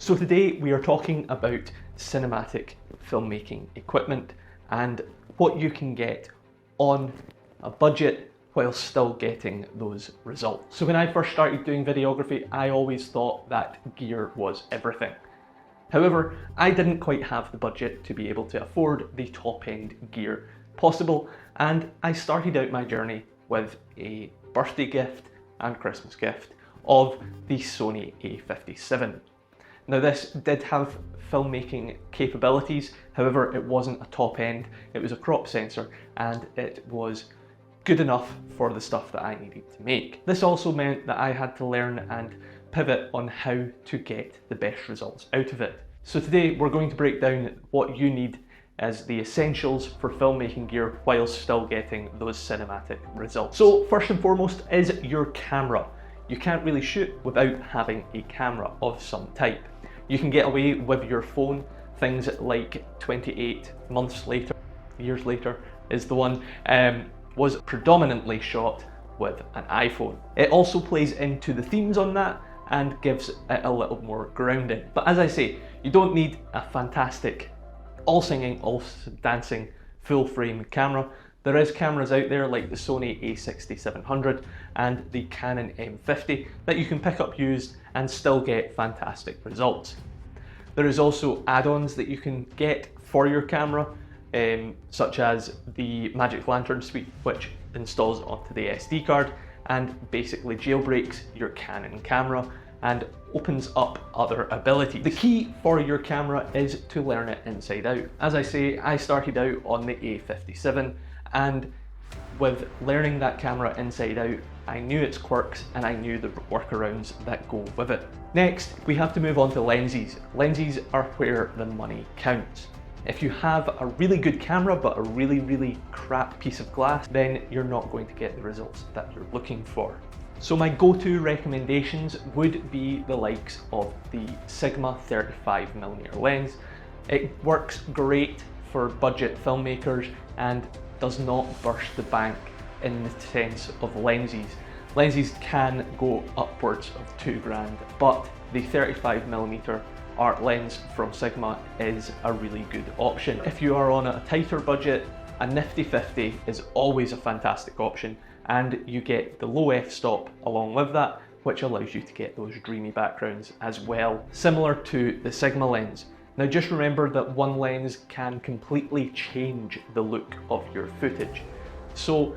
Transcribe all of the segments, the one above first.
So today we are talking about cinematic filmmaking equipment and what you can get on a budget while still getting those results. So when I first started doing videography, I always thought that gear was everything. However, I didn't quite have the budget to be able to afford the top-end gear possible, and I started out my journey with a birthday gift and Christmas gift of the Sony A57. Now this did have filmmaking capabilities, however it wasn't a top end, it was a crop sensor and it was good enough for the stuff that I needed to make. This also meant that I had to learn and pivot on how to get the best results out of it. So today we're going to break down what you need as the essentials for filmmaking gear while still getting those cinematic results. So first and foremost is your camera. You can't really shoot without having a camera of some type. You can get away with your phone. Things like 28 months later, years later is the one, was predominantly shot with an iPhone. It also plays into the themes on that and gives it a little more grounding. But as I say, you don't need a fantastic, all singing, all dancing, full frame camera. There is cameras out there like the Sony a6700 and the Canon M50 that you can pick up used and still get fantastic results. There is also add-ons that you can get for your camera, such as the Magic Lantern suite, which installs onto the SD card and basically jailbreaks your Canon camera and opens up other abilities. The key for your camera is to learn it inside out. As I say, I started out on the A57, and with learning that camera inside out, I knew its quirks and I knew the workarounds that go with it. Next, we have to move on to lenses. Lenses are where the money counts. If you have a really good camera but a really crap piece of glass, then you're not going to get the results that you're looking for. So my go-to recommendations would be the likes of the Sigma 35mm lens. It works great for budget filmmakers and does not burst the bank in the sense of lenses. Lenses can go upwards of £2,000, but the 35mm art lens from Sigma is a really good option. If you are on a tighter budget, a nifty 50 is always a fantastic option, and you get the low f-stop along with that, which allows you to get those dreamy backgrounds as well, similar to the Sigma lens. Now just remember that one lens can completely change the look of your footage. So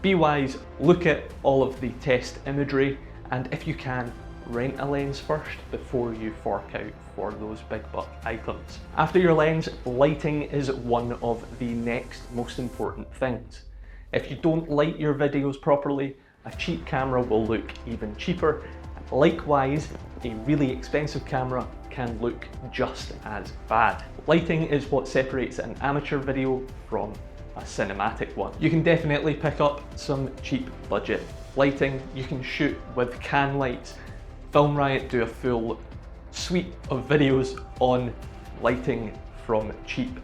be wise, look at all of the test imagery, and if you can, rent a lens first before you fork out for those big buck items. After your lens, lighting is one of the next most important things. If you don't light your videos properly, a cheap camera will look even cheaper. Likewise, a really expensive camera can look just as bad. Lighting is what separates an amateur video from a cinematic one. You can definitely pick up some cheap budget lighting. You can shoot with can lights. Film Riot do a full suite of videos on lighting from cheap,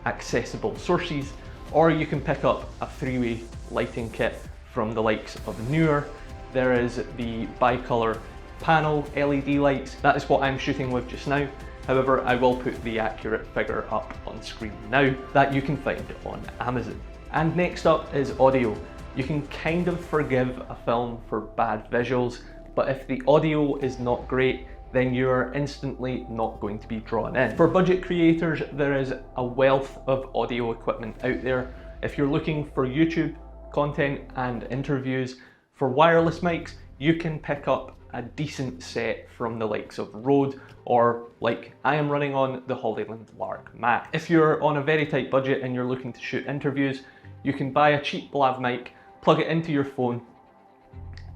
accessible sources, or you can pick up a three-way lighting kit from the likes of Newer. There is the bicolor panel LED lights. That is what I'm shooting with just now. However, I will put the accurate figure up on screen now that you can find on Amazon. And next up is audio. You can kind of forgive a film for bad visuals, but if the audio is not great, then you're instantly not going to be drawn in. For budget creators, there is a wealth of audio equipment out there. If you're looking for YouTube content and interviews, for wireless mics, you can pick up a decent set from the likes of Rode, or like I am running on the Hollyland Lark Mac. If you're on a very tight budget and you're looking to shoot interviews, you can buy a cheap lav mic, plug it into your phone,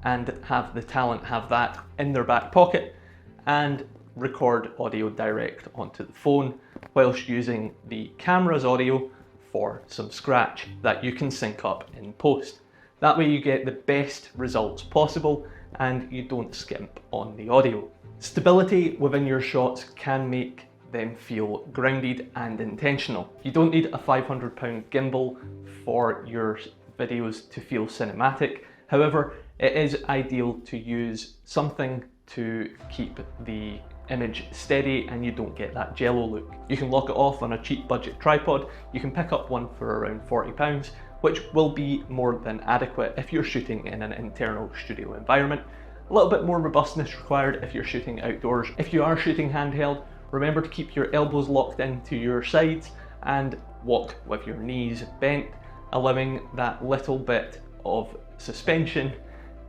and have the talent have that in their back pocket and record audio direct onto the phone whilst using the camera's audio for some scratch that you can sync up in post. That way you get the best results possible and you don't skimp on the audio. Stability within your shots can make them feel grounded and intentional. You don't need a £500 gimbal for your videos to feel cinematic. However, it is ideal to use something to keep the image steady and you don't get that jello look. You can lock it off on a cheap budget tripod. You can pick up one for around £40, which will be more than adequate if you're shooting in an internal studio environment. A little bit more robustness required if you're shooting outdoors. If you are shooting handheld, remember to keep your elbows locked into your sides and walk with your knees bent, allowing that little bit of suspension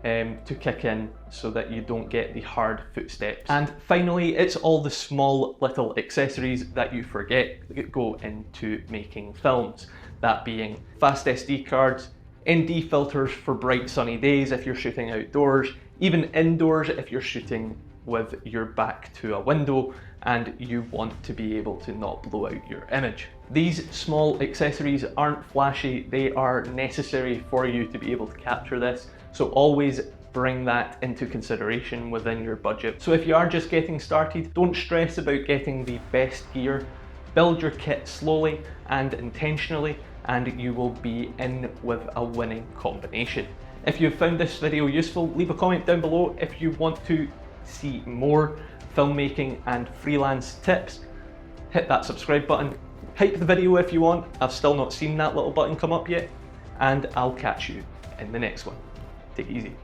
to kick in so that you don't get the hard footsteps. And finally, it's all the small little accessories that you forget that go into making films. That being fast SD cards, ND filters for bright sunny days if you're shooting outdoors, even indoors if you're shooting with your back to a window and you want to be able to not blow out your image. These small accessories aren't flashy, they are necessary for you to be able to capture this, so always bring that into consideration within your budget. So if you are just getting started, don't stress about getting the best gear. Build your kit slowly and intentionally, and you will be in with a winning combination. If you've found this video useful, leave a comment down below if you want to see more filmmaking and freelance tips. Hit that subscribe button, hype the video if you want, I've still not seen that little button come up yet, and I'll catch you in the next one. Take it easy.